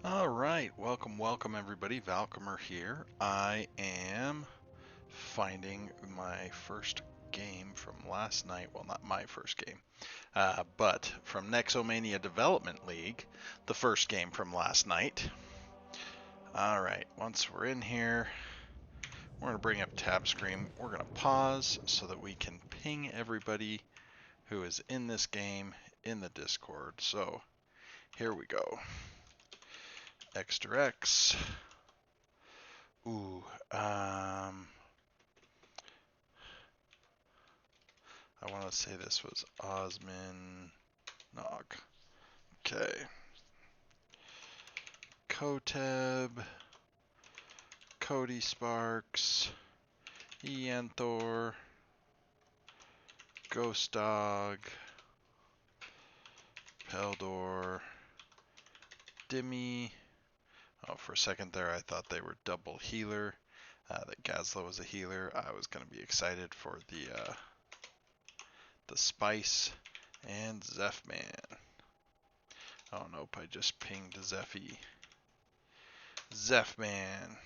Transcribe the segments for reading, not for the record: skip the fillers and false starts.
Alright, welcome everybody. Valcomer here. I am finding my first game from last night. Well, not my first game, but from Nexomania Development League, the first game from last night. Alright, once we're in here, we're going to bring up tab screen. We're going to pause so that we can ping everybody who is in this game in the Discord. So, here we go. Extra X. Ooh, I want to say this was Osman Nog. Okay. Koteb, Cody Sparks, Ianthor, Ghost Dog, Peldor, Dimmy. Oh, for a second there, I thought they were double healer. That Gazlo was a healer. I was going to be excited for the Spice and Zephman. Oh nope, I just pinged Zephy. Zephman.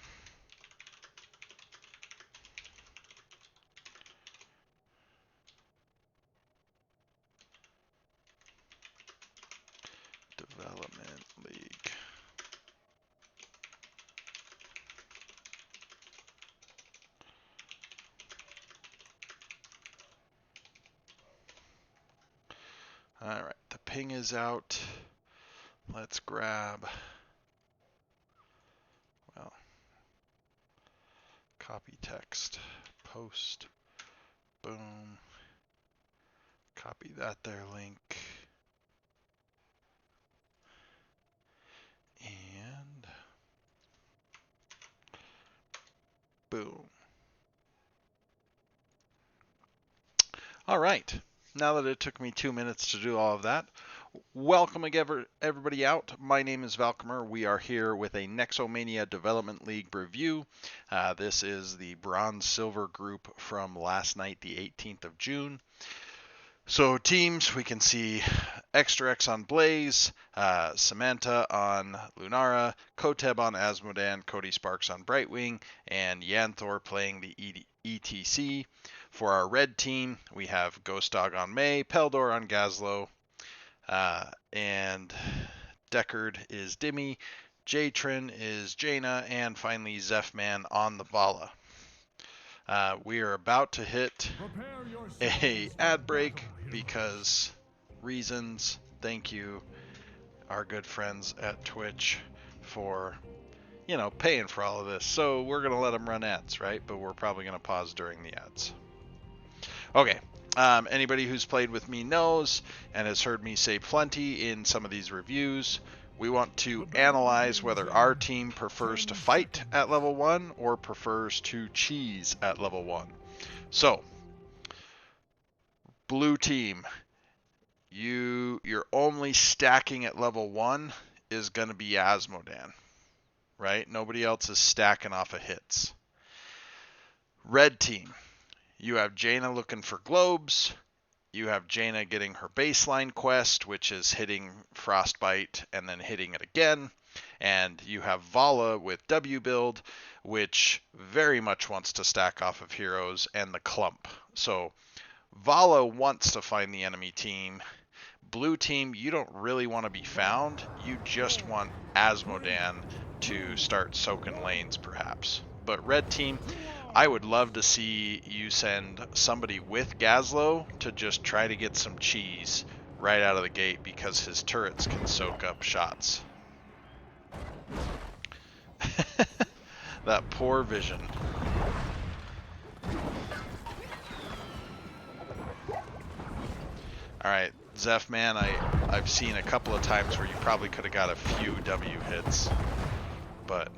Development League. Alright, the ping is out. Let's grab, well, copy text, post, boom, copy that there link, and boom. All right, now that it took me 2 minutes to do all of that, welcome everybody out. My name is Valcomer. We are here with a Nexomania Development League review. This is the Bronze-Silver group from last night, the 18th of June. So teams, we can see Extra X on Blaze, Samantha on Lunara, Koteb on Asmodan, Cody Sparks on Brightwing, and Ianthor playing the ETC. For our red team, we have Ghost Dog on May, Peldor on Gazlo, and Deckard is Dimmy, Jatrin is Jaina, and finally Zephman on the Vala. We are about to hit a ad break because reasons. Thank you, our good friends at Twitch, for, paying for all of this. So we're going to let them run ads, right? But we're probably going to pause during the ads. Okay. Anybody who's played with me knows and has heard me say plenty in some of these reviews. We want to analyze whether our team prefers to fight at level 1 or prefers to cheese at level 1. So, blue team, you're only stacking at level 1 is going to be Asmodan, right? Nobody else is stacking off of hits. Red team, you have Jaina looking for globes. You have Jaina getting her baseline quest, which is hitting Frostbite and then hitting it again. And you have Vala with W build, which very much wants to stack off of heroes and the clump. So Vala wants to find the enemy team. Blue team, you don't really want to be found. You just want Asmodan to start soaking lanes, perhaps. But red team, I would love to see you send somebody with Gazlo to just try to get some cheese right out of the gate because his turrets can soak up shots. That poor vision. Alright, Zephman, I've seen a couple of times where you probably could have got a few W hits, but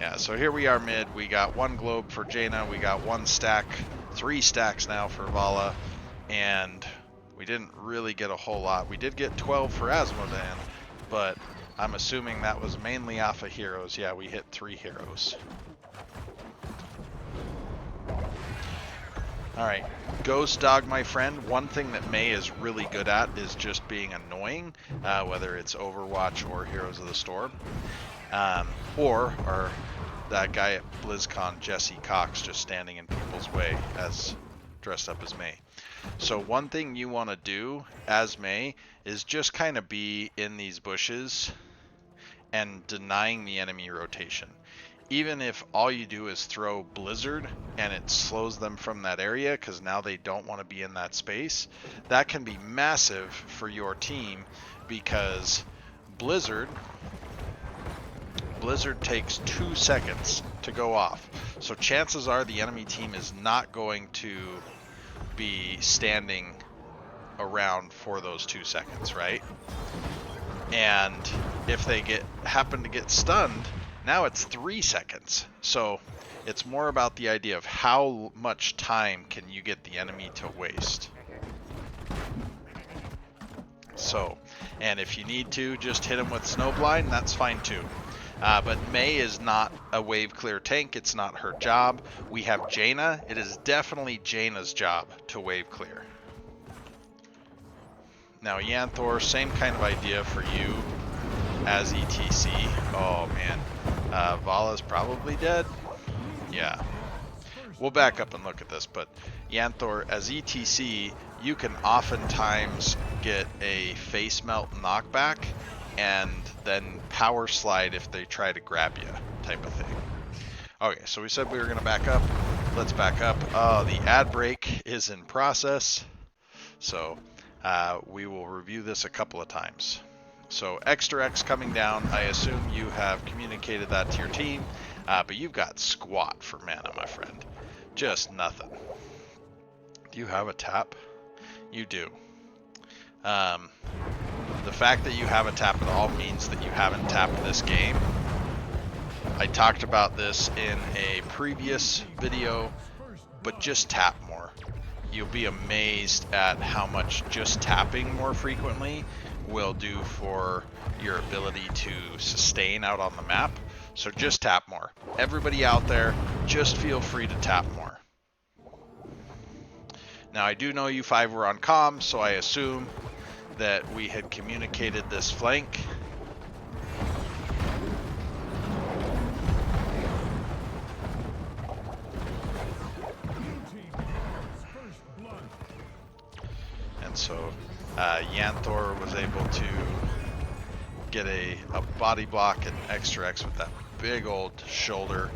yeah, so here we are mid. We got one globe for Jaina. We got one stack, 3 stacks now for Vala. And we didn't really get a whole lot. We did get 12 for Asmodan, but I'm assuming that was mainly off of heroes. Yeah, we hit 3 heroes. Alright, Ghost Dog, my friend. One thing that May is really good at is just being annoying, whether it's Overwatch or Heroes of the Storm. Or that guy at BlizzCon, Jesse Cox, just standing in people's way as dressed up as May. So one thing you want to do as May is just kind of be in these bushes and denying the enemy rotation. Even if all you do is throw Blizzard and it slows them from that area because now they don't want to be in that space, that can be massive for your team because Blizzard takes 2 seconds to go off. So chances are the enemy team is not going to be standing around for those 2 seconds, right? And if they happen to get stunned, now it's 3 seconds. So it's more about the idea of how much time can you get the enemy to waste. So, and if you need to just hit them with Snowblind, that's fine too. But May is not a wave clear tank. It's not her job. We have Jaina. It is definitely Jaina's job to wave clear. Now Yanthor, same kind of idea for you as ETC. Oh man, Vala's probably dead. Yeah, we'll back up and look at this, but Yanthor as ETC, you can oftentimes get a face melt knockback and then power slide if they try to grab you, type of thing. Okay, so we said we were gonna back up. Let's back up. The ad break is in process, so we will review this a couple of times. So Extra X coming down, I assume you have communicated that to your team, but you've got squat for mana, my friend. Just nothing. Do you have a tap? You do. The fact that you have a tap at all means that you haven't tapped this game. I talked about this in a previous video, but just tap more. You'll be amazed at how much just tapping more frequently will do for your ability to sustain out on the map. So just tap more. Everybody out there, just feel free to tap more. Now I do know you 5 were on comm, so I assume that we had communicated this flank. And so Yanthor was able to get a body block and Extra X with that big old shoulder,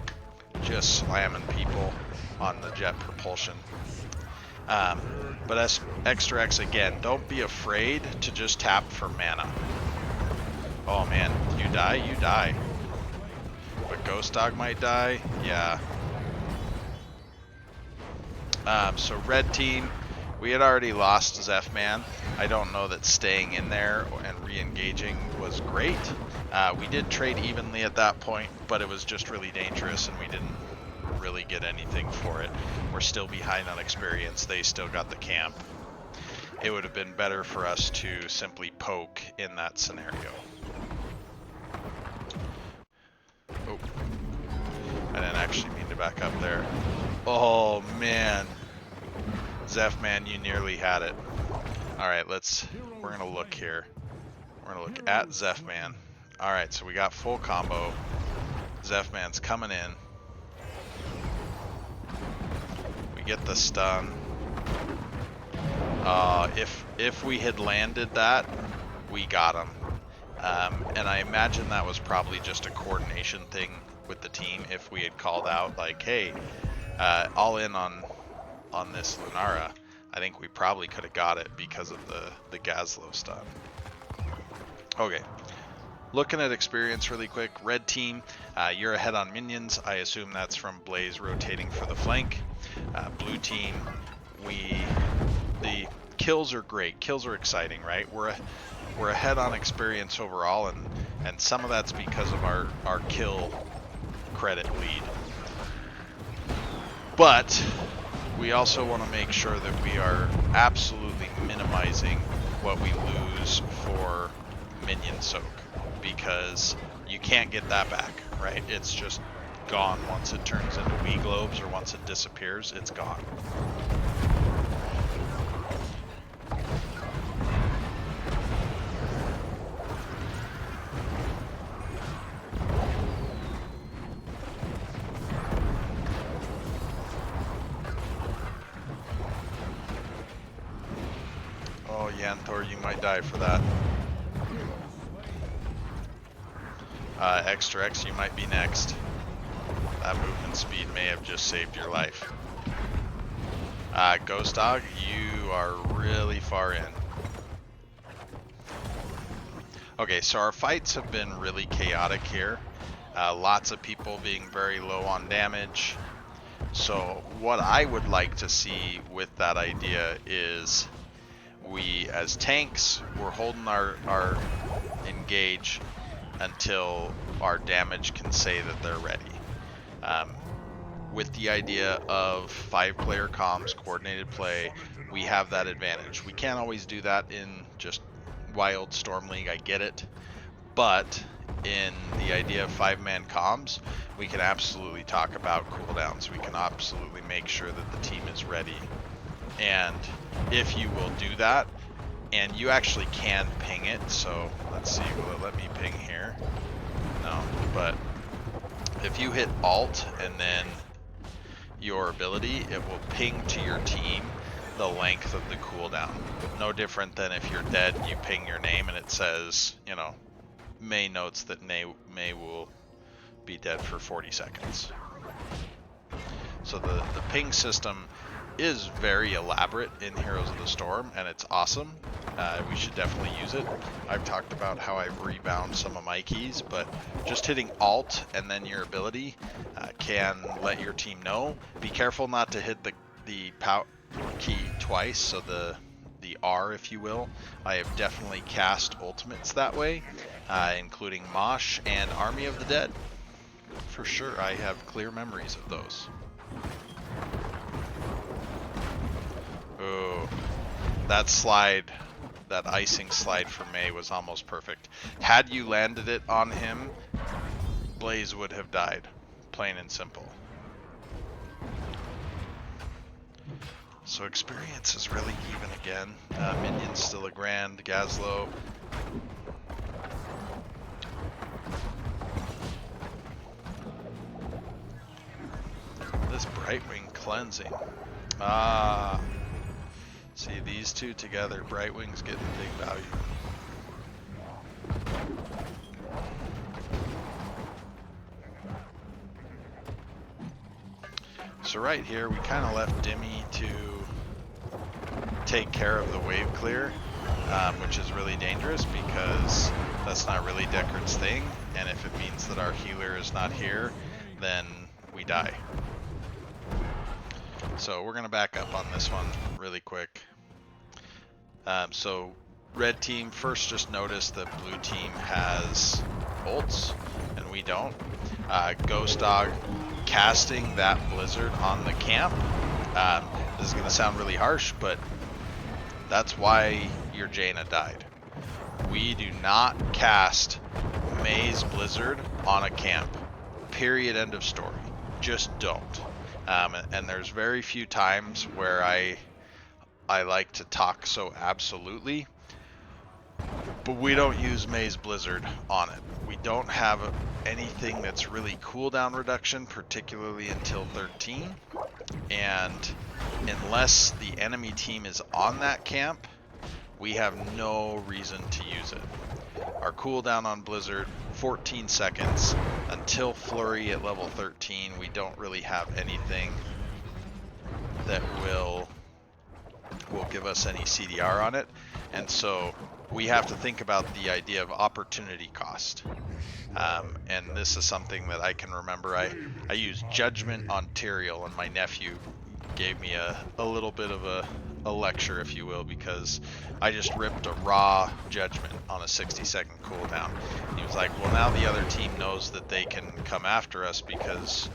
just slamming people on the jet propulsion. But as Extra X, again, don't be afraid to just tap for mana. Oh man, you die. But Ghost Dog might die, yeah. So red team, we had already lost Zef-Man. I don't know that staying in there and re-engaging was great. We did trade evenly at that point, but it was just really dangerous and we didn't really get anything for it. We're still behind on experience. They still got the camp. It would have been better for us to simply poke in that scenario. Oh, I didn't actually mean to back up there. Oh man, Zef-Man, you nearly had it. All right, we're gonna look here. We're gonna look at Zef-Man. All right, so we got full combo. Zef-Man's coming in. We get the stun. If we had landed that, we got him. And I imagine that was probably just a coordination thing with the team. If we had called out like, hey, all in on this Lunara, I think we probably could have got it because of the Gazlo stun. Okay, looking at experience really quick. Red team, you're ahead on minions. I assume that's from Blaze rotating for the flank. Blue team, the kills are great. Kills are exciting, right? We're ahead on experience overall, and some of that's because of our kill credit lead. But we also want to make sure that we are absolutely minimizing what we lose for minion soak, because you can't get that back, right? It's just gone once it turns into wee globes, or once it disappears, it's gone. Ganthor, you might die for that. Extra X, you might be next. That movement speed may have just saved your life. Ghost Dog, you are really far in. Okay, so our fights have been really chaotic here. Lots of people being very low on damage. So what I would like to see with that idea is we, as tanks, we're holding our engage until our damage can say that they're ready. With the idea of 5-player comms, coordinated play, we have that advantage. We can't always do that in just Wild Storm League, I get it. But in the idea of 5-man comms, we can absolutely talk about cooldowns. We can absolutely make sure that the team is ready. And if you will do that, and you actually can ping it, so let's see, will it let me ping here? No, but if you hit Alt and then your ability, it will ping to your team the length of the cooldown. No different than if you're dead, you ping your name and it says, you know, May notes that May will be dead for 40 seconds. So the ping system is very elaborate in Heroes of the Storm, and it's awesome. We should definitely use it. I've talked about how I've rebound some of my keys, but just hitting Alt and then your ability can let your team know. Be careful not to hit the power key twice, so the R, if you will. I have definitely cast ultimates that way, including Mosh and Army of the Dead. For sure, I have clear memories of those. Oh, that slide, that icing slide for May was almost perfect. Had you landed it on him, Blaze would have died, plain and simple. So experience is really even again. Minion's still a grand, Gazlo. This Brightwing cleansing. See these two together, Brightwing's getting big value. So right here, we kind of left Dimmy to take care of the wave clear, which is really dangerous because that's not really Deckard's thing, and if it means that our healer is not here, then we die. So we're going to back up on this one really quick. So red team, first just notice that blue team has ults and we don't. Ghost Dog casting that blizzard on the camp. This is going to sound really harsh, but that's why your Jaina died. We do not cast May's blizzard on a camp. Period, end of story. Just don't. And there's very few times where I like to talk so absolutely, but we don't use May's blizzard on it. We don't have anything that's really cooldown reduction, particularly until 13, and unless the enemy team is on that camp, we have no reason to use it. Our cooldown on blizzard, 14 seconds. Until flurry at level 13, we don't really have anything that will give us any CDR on it, and so we have to think about the idea of opportunity cost. And this is something that I can remember. I used Judgment on Tyrael, and my nephew gave me a little bit of a lecture, if you will, because I just ripped a raw Judgment on a 60-second cooldown. He was like, well, now the other team knows that they can come after us because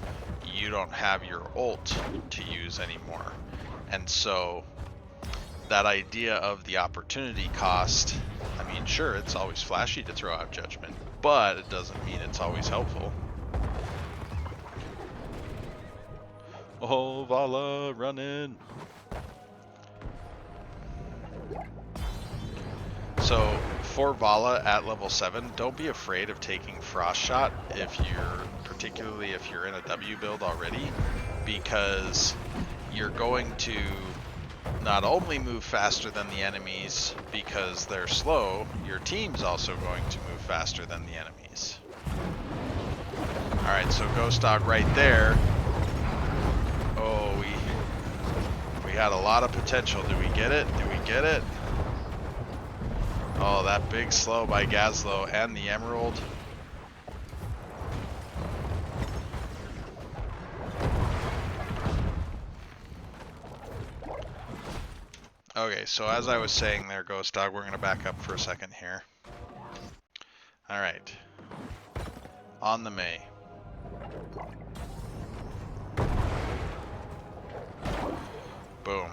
you don't have your ult to use anymore. And so that idea of the opportunity cost, I mean, sure, it's always flashy to throw out Judgment, but it doesn't mean it's always helpful. Oh, Vala, run in. So for Vala at level 7, don't be afraid of taking Frost Shot particularly if you're in a W build already, because you're going to not only move faster than the enemies because they're slow, your team's also going to move faster than the enemies. Alright, so Ghost Dog right there. Oh, we had a lot of potential. Did we get it? Did we get it? Oh, that big slow by Gazlo and the Emerald. Okay, so as I was saying there, Ghost Dog, we're going to back up for a second here. Alright. On the May. Boom.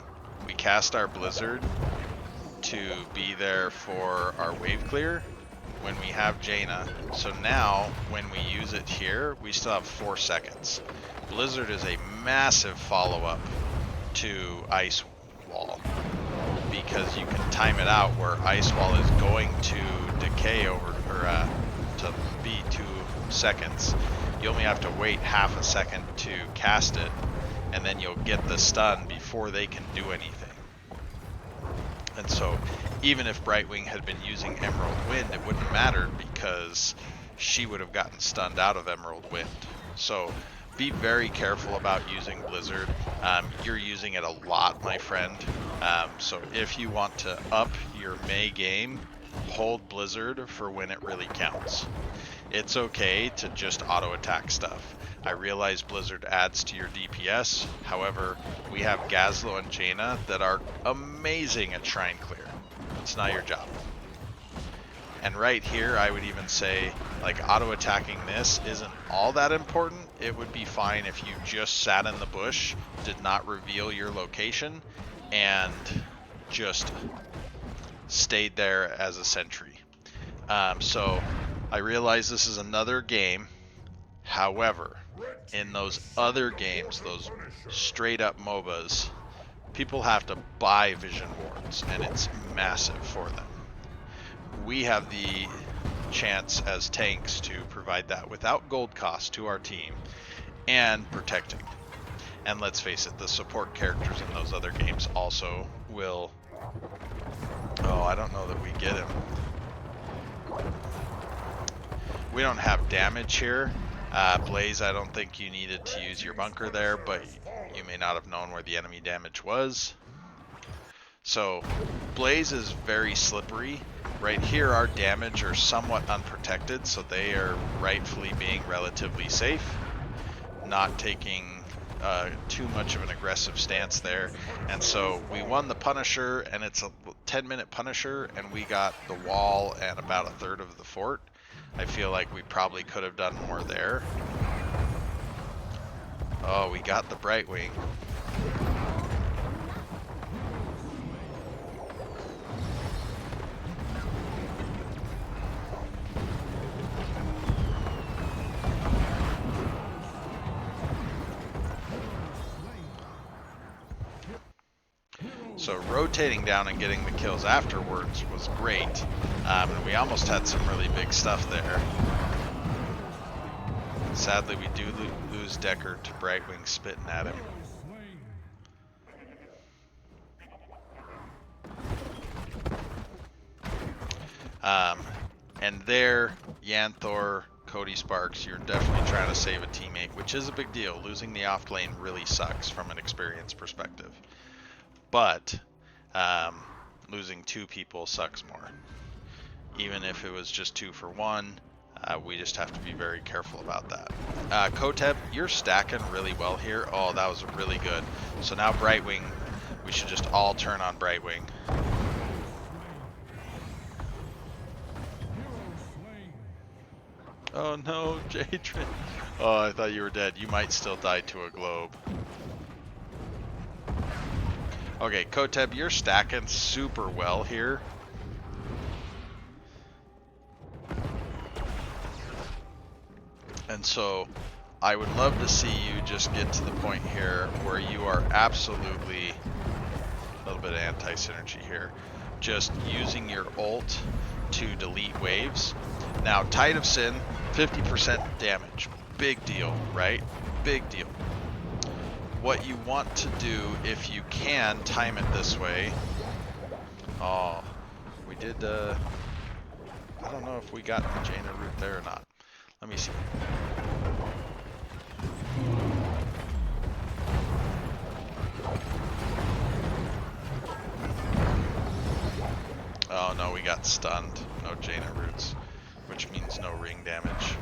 We cast our Blizzard to be there for our wave clear when we have Jaina. So now, when we use it here, we still have 4 seconds. Blizzard is a massive follow-up to Ice Wall, because you can time it out where Ice Wall is going to decay over, or to be 2 seconds. You only have to wait half a second to cast it, and then you'll get the stun before they can do anything. And so, even if Brightwing had been using Emerald Wind, it wouldn't matter because she would have gotten stunned out of Emerald Wind. So, be very careful about using Blizzard. You're using it a lot, my friend. So if you want to up your May game, hold Blizzard for when it really counts. It's okay to just auto attack stuff. I realize Blizzard adds to your DPS. However, we have Gazlo and Jaina that are amazing at Shrine Clear. It's not your job. And right here, I would even say, like, auto-attacking this isn't all that important. It would be fine if you just sat in the bush, did not reveal your location, and just stayed there as a sentry. So, I realize this is another game. However, in those other games, those straight-up MOBAs, people have to buy Vision Wards, and it's massive for them. We have the chance as tanks to provide that without gold cost to our team and protecting. And let's face it, the support characters in those other games also will... Oh, I don't know that we get him. We don't have damage here. Blaze, I don't think you needed to use your bunker there, but you may not have known where the enemy damage was. So, Blaze is very slippery. Right here, our damage are somewhat unprotected, so they are rightfully being relatively safe, not taking too much of an aggressive stance there. And so we won the Punisher, and it's a 10-minute Punisher, and we got the wall and about 1/3 of the fort. I feel like we probably could have done more there. Oh, we got the Brightwing. So rotating down and getting the kills afterwards was great. And we almost had some really big stuff there. Sadly, we do lose Decker to Brightwing spitting at him. And there, Yanthor, Cody Sparks, you're definitely trying to save a teammate, which is a big deal. Losing the off lane really sucks from an experience perspective. But losing 2 people sucks more. Even if it was just 2 for 1, we just have to be very careful about that. Koteb, you're stacking really well here. Oh, that was really good. So now Brightwing, we should just all turn on Brightwing. Oh no, Jadrin. Oh, I thought you were dead. You might still die to a globe. Okay, Koteb, you're stacking super well here. And so, I would love to see you just get to the point here where you are absolutely a little bit of anti-synergy here. Just using your ult to delete waves. Now, Tide of Sin, 50% damage. Big deal, right? Big deal. what you want to do, if you can time it this way. Oh, we did, I don't know if we got the Jaina route there or not. Let me see. Oh no, we got stunned. No Jaina roots, which means no ring damage.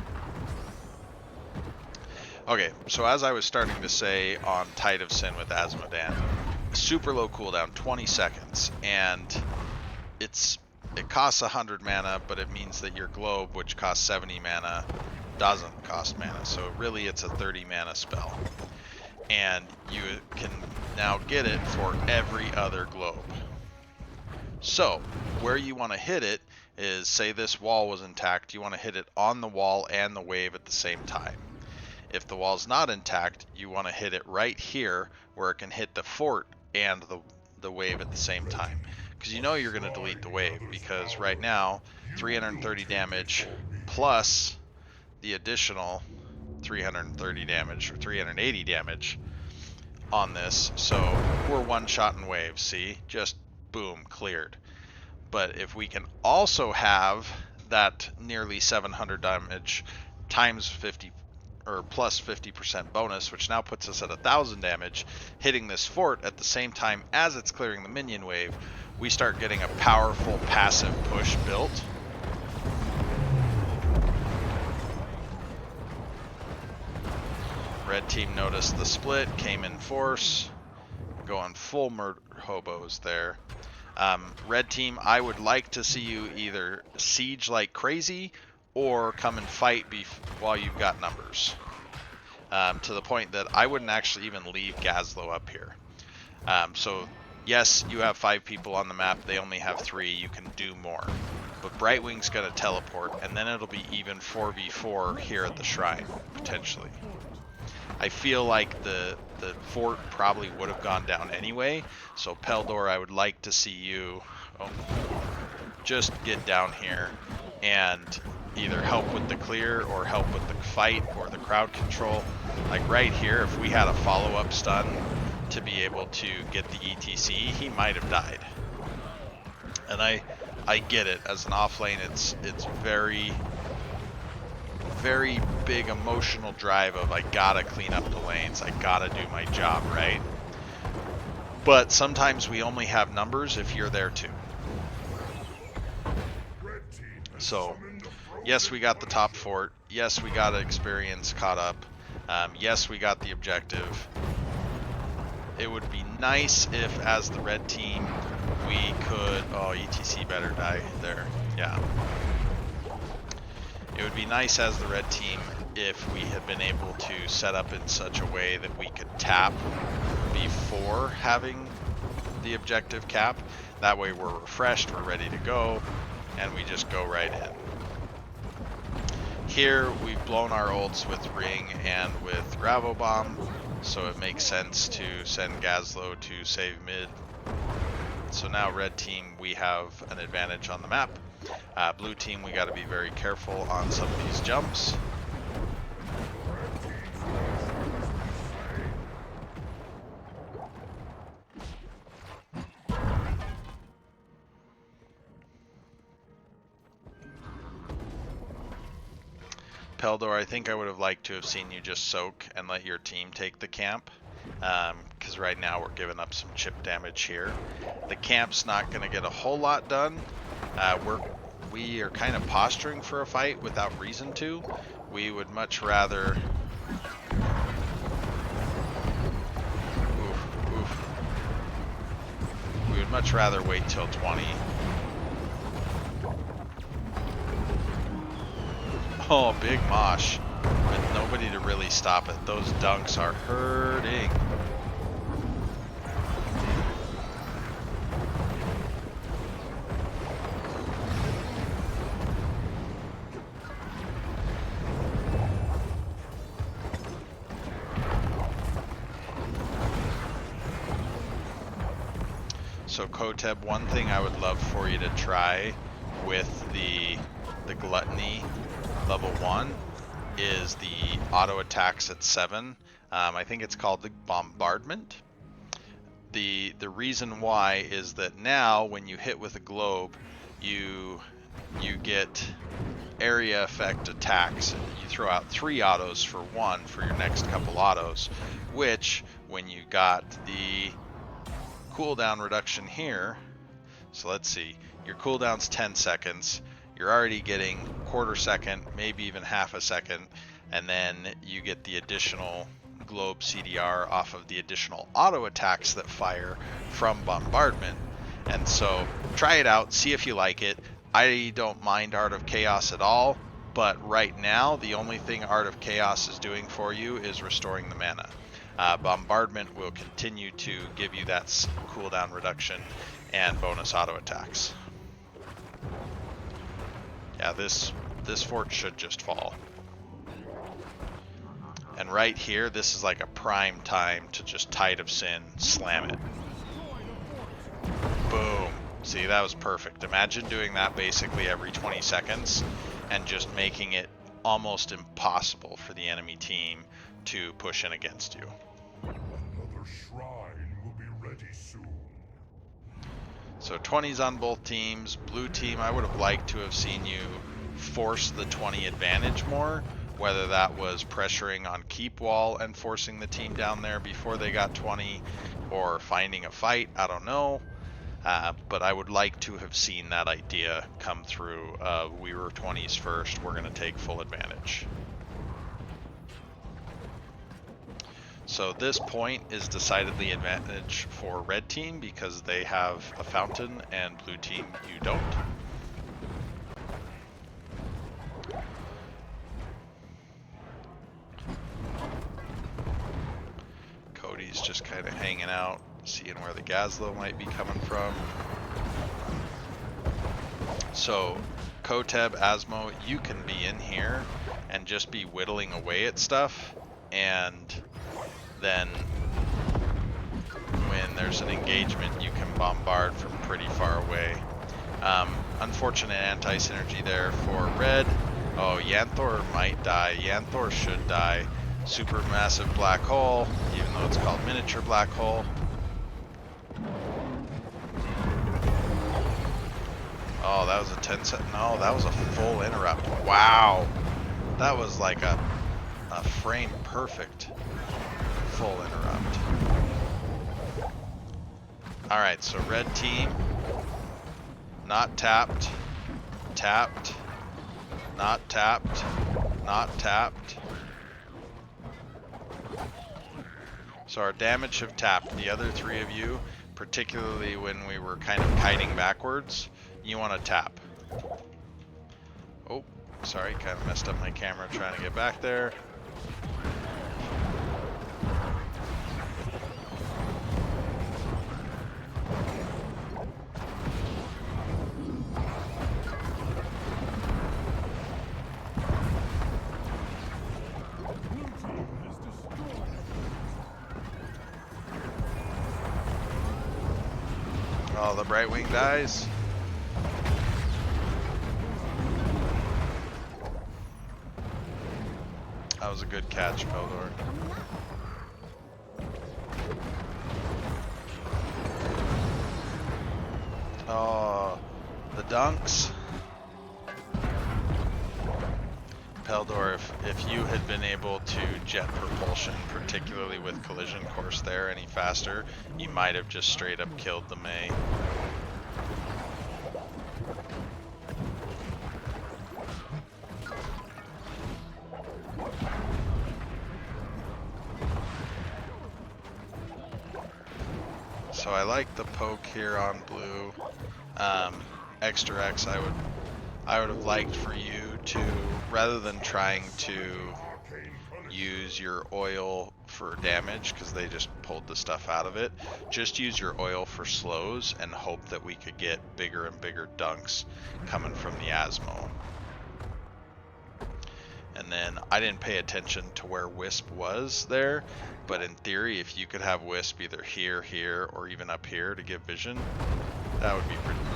Okay, so as I was starting to say on Tide of Sin with Asmodan, super low cooldown, 20 seconds, and it costs 100 mana, but it means that your globe, which costs 70 mana, doesn't cost mana. So really it's a 30 mana spell. And you can now get it for every other globe. So where you want to hit it is, say this wall was intact, you want to hit it on the wall and the wave at the same time. If the wall's not intact, you want to hit it right here where it can hit the fort and the wave at the same time. Because you know you're going to delete the wave, because right now 330 damage plus the additional 330 damage or 380 damage on this. So we're one-shotting waves, see? Just boom, cleared. But if we can also have that nearly 700 damage times 50 or plus 50% bonus, which now puts us at 1,000 damage, hitting this fort at the same time as it's clearing the minion wave, we start getting a powerful passive push built. Red team noticed the split, came in force, going full murder hobos there. Red team, I would like to see you either siege like crazy or come and fight while you've got numbers. To the point that I wouldn't actually even leave Gazlowe up here. So yes, you have 5 people on the map, they only have 3, you can do more. But Brightwing's going to teleport, and then it'll be even 4v4 here at the shrine, potentially. I feel like the fort probably would have gone down anyway, so Peldor, I would like to see you just get down here and either help with the clear or help with the fight or the crowd control. Like right here, if we had a follow-up stun to be able to get the ETC, he might have died. And I get it, as an off lane, it's very big emotional drive of I gotta clean up the lanes, I gotta do my job, right? But sometimes we only have numbers if you're there too. So yes, we got the top fort, yes, we got experience caught up, yes, we got the objective. It would be nice if, as the red team, we could, oh, ETC better die there, yeah. It would be nice as the red team if we had been able to set up in such a way that we could tap before having the objective cap. That way we're refreshed, we're ready to go, and we just go right in. Here we've blown our ults with Ring and with Gravo Bomb, so it makes sense to send Gazlowe to save mid. So now red team, we have an advantage on the map. Blue team, we got to be very careful on some of these jumps. Peldor, I think I would have liked to have seen you just soak and let your team take the camp, because right now we're giving up some chip damage here. The camp's not going to get a whole lot done. We are kind of posturing for a fight without reason to. We would much rather... We would much rather wait till 20. Oh, big mosh. With nobody to really stop it. Those dunks are hurting. So Koteb, one thing I would love for you to try with the Gluttony level 1 is the auto attacks at 7. I think it's called the bombardment. The reason why is that now when you hit with a globe, you get area effect attacks. You throw out 3 autos for 1 for your next couple autos, which when you got the cooldown reduction here, so let's see, your cooldown's 10 seconds, you're already getting quarter second, maybe even half a second, and then you get the additional globe CDR off of the additional auto attacks that fire from bombardment. And so try it out, see if you like it. I don't mind Art of Chaos at all, but right now the only thing Art of Chaos is doing for you is restoring the mana. Bombardment will continue to give you that cooldown reduction and bonus auto attacks. Yeah, this fort should just fall. And right here, this is like a prime time to just Tide of Sin, slam it. Boom. See, that was perfect. Imagine doing that basically every 20 seconds and just making it almost impossible for the enemy team to push in against you. Another shrine will be ready soon. So 20s on both teams. Blue team, I would have liked to have seen you force the 20 advantage more, whether that was pressuring on keep wall and forcing the team down there before they got 20, or finding a fight, I don't know. But I would like to have seen that idea come through. We were 20s first, we're going to take full advantage. So this point is decidedly advantage for red team because they have a fountain and blue team you don't. Cody's just kind of hanging out, seeing where the Gazlo might be coming from. So Koteb, Asmo, you can be in here and just be whittling away at stuff, and then when there's an engagement you can bombard from pretty far away. Unfortunate anti-synergy there for red. Oh, Yanthor might die. Yanthor should die. Supermassive black hole, even though it's called miniature black hole. Oh, that was a 10 set. No, that was a full interrupt. Wow. That was like a frame perfect full interrupt. Alright, so red team, not tapped, tapped, not tapped, not tapped. So our damage have tapped. The other 3 of you, particularly when we were kind of kiting backwards, you want to tap. Oh, sorry, kind of messed up my camera trying to get back there. Oh, the Brightwing dies. That was a good catch, Peldor. Oh, the dunks. Peldor, if you had been able to jet propulsion, particularly with collision course there any faster, you might have just straight up killed the Mei. So I like the poke here on blue. Extra X, I would have liked for you to, rather than trying to use your oil for damage, because they just pulled the stuff out of it, just use your oil for slows and hope that we could get bigger and bigger dunks coming from the Asmo. And then I didn't pay attention to where Wisp was there, but in theory, if you could have Wisp either here, here, or even up here to give vision, that would be pretty cool.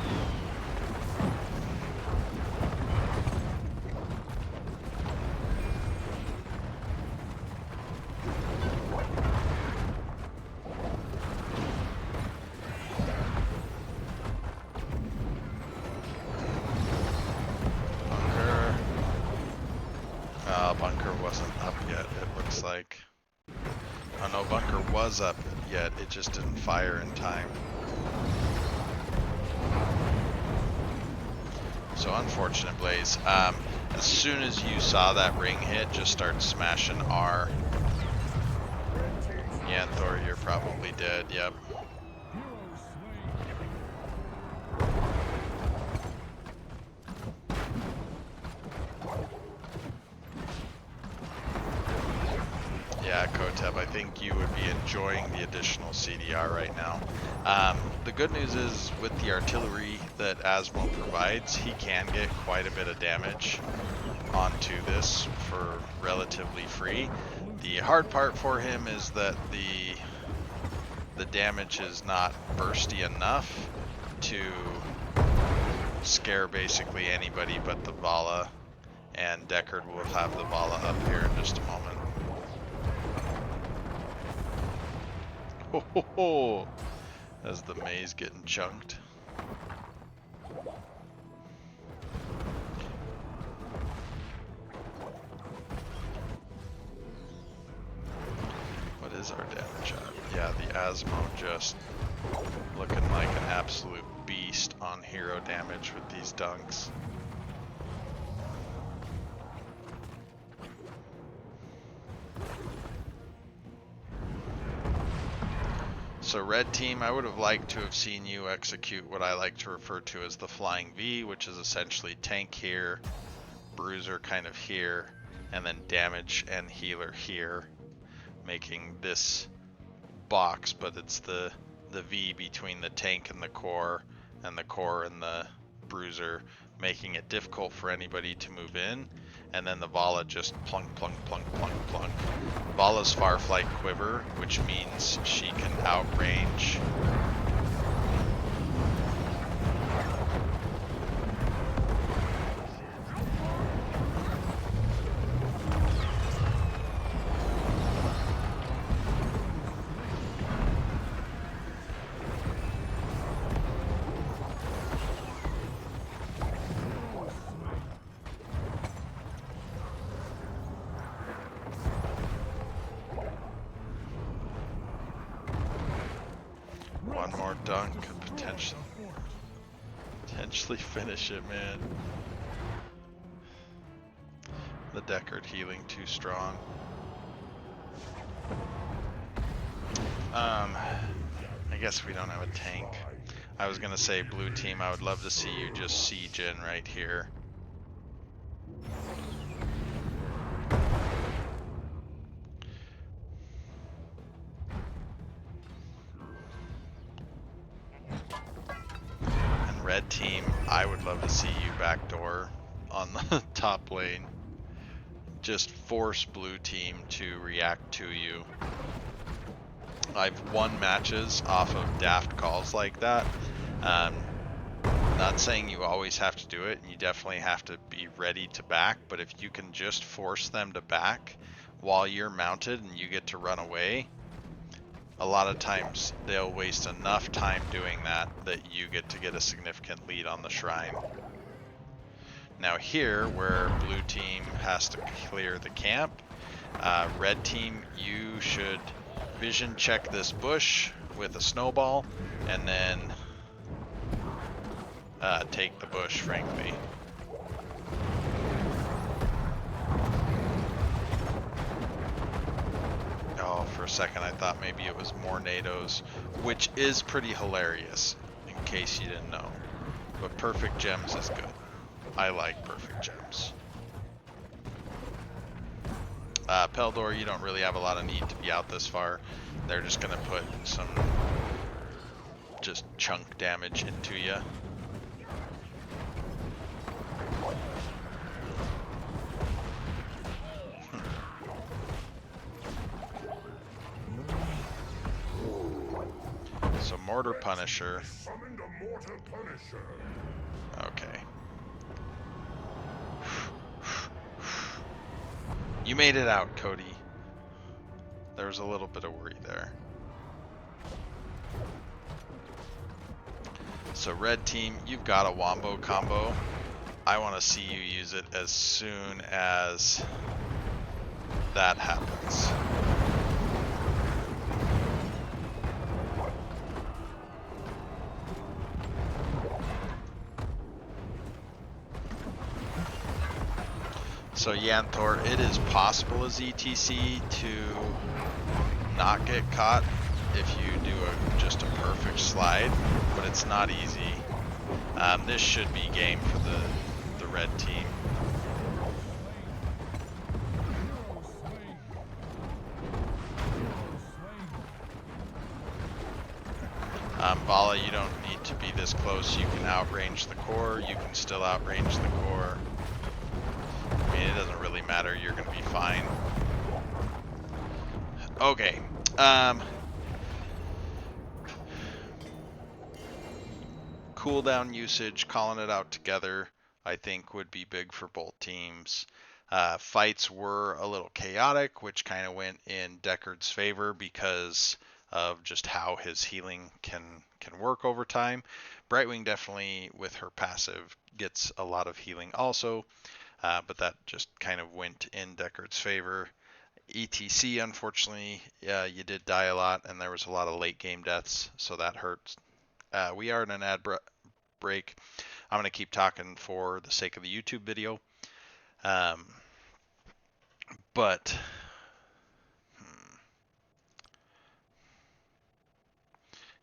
bunker wasn't up yet, it looks like. Oh no, bunker was up yet, it just didn't fire in time. So unfortunate, Blaze. As soon as you saw that ring hit, just start smashing R. Yeah, Thor, you're probably dead, yep. Yeah, Koteb, I think you would be enjoying the additional CDR right now. The good news is with the artillery that Asmo provides, he can get quite a bit of damage onto this for relatively free. The hard part for him is that the damage is not bursty enough to scare basically anybody but the Vala, and Deckard will have the Vala up here in just a moment. Ho ho ho! As the maze getting chunked. What is our damage at? Yeah, the Asmo just looking like an absolute beast on hero damage with these dunks. So red team, I would have liked to have seen you execute what I like to refer to as the flying V, which is essentially tank here, bruiser kind of here, and then damage and healer here, making this box, but it's the V between the tank and the core and the bruiser, making it difficult for anybody to move in. And then the Vala just plunk, plunk, plunk, plunk, plunk. Vala's Farflight Quiver, which means she can outrange one more dunk, could potentially finish it, man. The Deckard healing too strong. I guess we don't have a tank. I was gonna say blue team, I would love to see you just siege in right here. And red team, I would love to see you backdoor on the top lane. Just force blue team to react to you. I've won matches off of daft calls like that. Not saying you always have to do it, and you definitely have to be ready to back, but if you can just force them to back while you're mounted and you get to run away, a lot of times they'll waste enough time doing that that you get to get a significant lead on the shrine. Now here, where blue team has to clear the camp, red team, you should vision check this bush with a snowball and then take the bush, frankly. Oh, for a second I thought maybe it was more NATOs, which is pretty hilarious, in case you didn't know. But perfect gems is good. I like perfect gems. Peldor, you don't really have a lot of need to be out this far. They're just gonna put some just chunk damage into you. So Mortar Punisher. Okay. You made it out, Cody. There was a little bit of worry there. So red team, you've got a wombo combo. I want to see you use it as soon as that happens. So Yanthor, it is possible as ETC to not get caught if you do just a perfect slide, but it's not easy. This should be game for the red team. Vala, you don't need to be this close. You can outrange the core. You can still outrange the core. I mean, it doesn't really matter. You're going to be fine. Okay. Cooldown usage, calling it out together, I think would be big for both teams. Fights were a little chaotic, which kind of went in Deckard's favor because of just how his healing can work over time. Brightwing definitely, with her passive, gets a lot of healing also, but that just kind of went in Deckard's favor. ETC, unfortunately, you did die a lot, and there was a lot of late game deaths, so that hurts. We are in an ad break. I'm going to keep talking for the sake of the YouTube video. But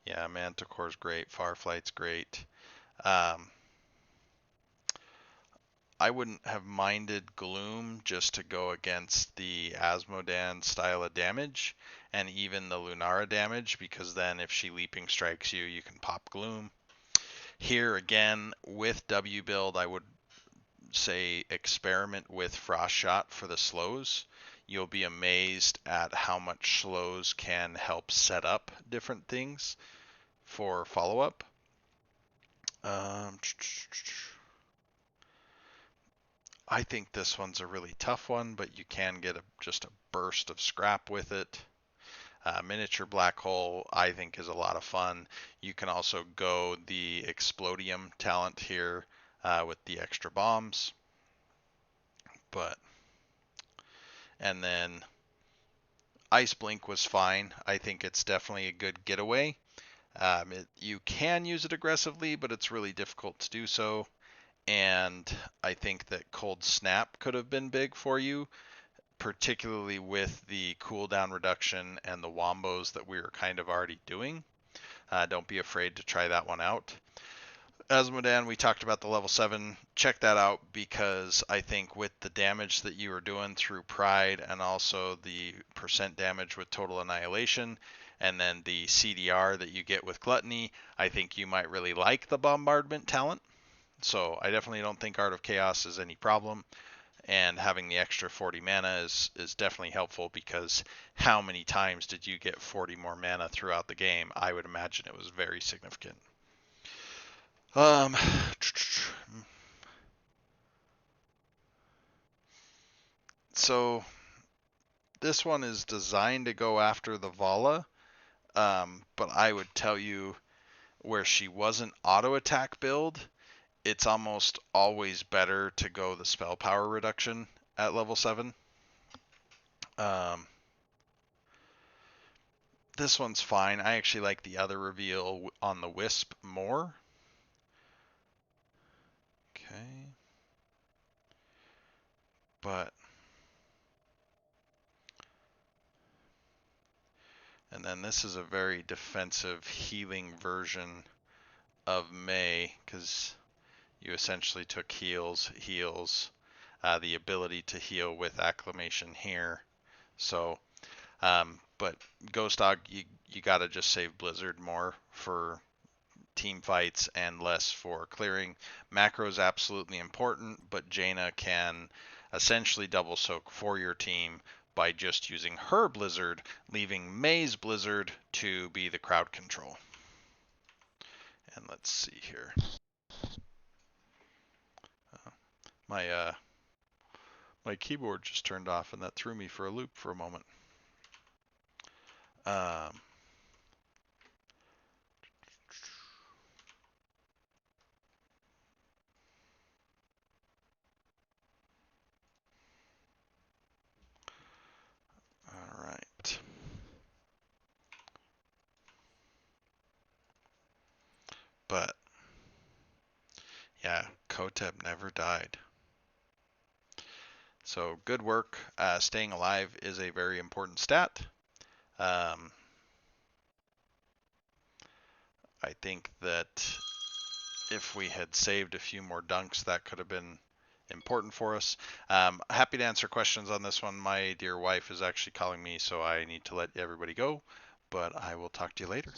yeah, Manticore's great. Farflight's great. I wouldn't have minded Gloom just to go against the Asmodan style of damage and even the Lunara damage, because then if she leaping strikes you, you can pop Gloom. Here again, with W build, I would say experiment with Frost Shot for the slows. You'll be amazed at how much slows can help set up different things for follow-up. I think this one's a really tough one, but you can get just a burst of scrap with it. Miniature Black Hole, I think, is a lot of fun. You can also go the Explodium talent here with the extra bombs. And then Ice Blink was fine. I think it's definitely a good getaway. You can use it aggressively, but it's really difficult to do so. And I think that Cold Snap could have been big for you, particularly with the cooldown reduction and the wombos that we were kind of already doing. Don't be afraid to try that one out. Asmodan, we talked about the level 7. Check that out, because I think with the damage that you were doing through Pride and also the percent damage with Total Annihilation and then the CDR that you get with Gluttony, I think you might really like the Bombardment talent. So I definitely don't think Art of Chaos is any problem. And having the extra 40 mana is definitely helpful, because how many times did you get 40 more mana throughout the game? I would imagine it was very significant. So this one is designed to go after the Vala, but I would tell you, where she wasn't auto attack build, it's almost always better to go the spell power reduction at level 7. This one's fine. I actually like the other reveal on the Wisp more. Okay. And then this is a very defensive healing version of May, because you essentially took heals, the ability to heal with Acclamation here. So, but Ghost Dog, you gotta just save Blizzard more for team fights and less for clearing. Macro is absolutely important, but Jaina can essentially double soak for your team by just using her Blizzard, leaving May's Blizzard to be the crowd control. And let's see here. My keyboard just turned off, and that threw me for a loop for a moment. Yeah, Kotep never died. So good work. Staying alive is a very important stat. Um, I think that if we had saved a few more dunks, that could have been important for us. Happy to answer questions on this one. My dear wife is actually calling me, so I need to let everybody go, but I will talk to you later.